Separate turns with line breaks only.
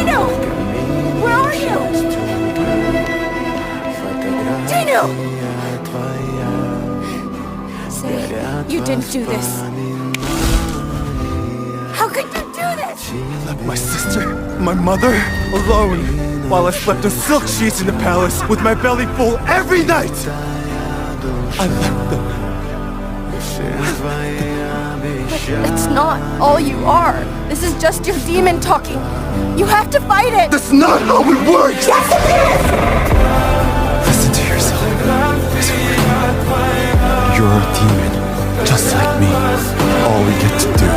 Dino! Where are you? Dino! Say, you didn't do this. How could you do this?
I left my sister, my mother, alone, while I slept on silk sheets in the palace with my belly full every night. I left them.
That's not all you are. This is just your demon talking. You have to fight it.
That's not how it works!
Yes, it is!
Listen to yourself. You're a demon, just like me. All we get to do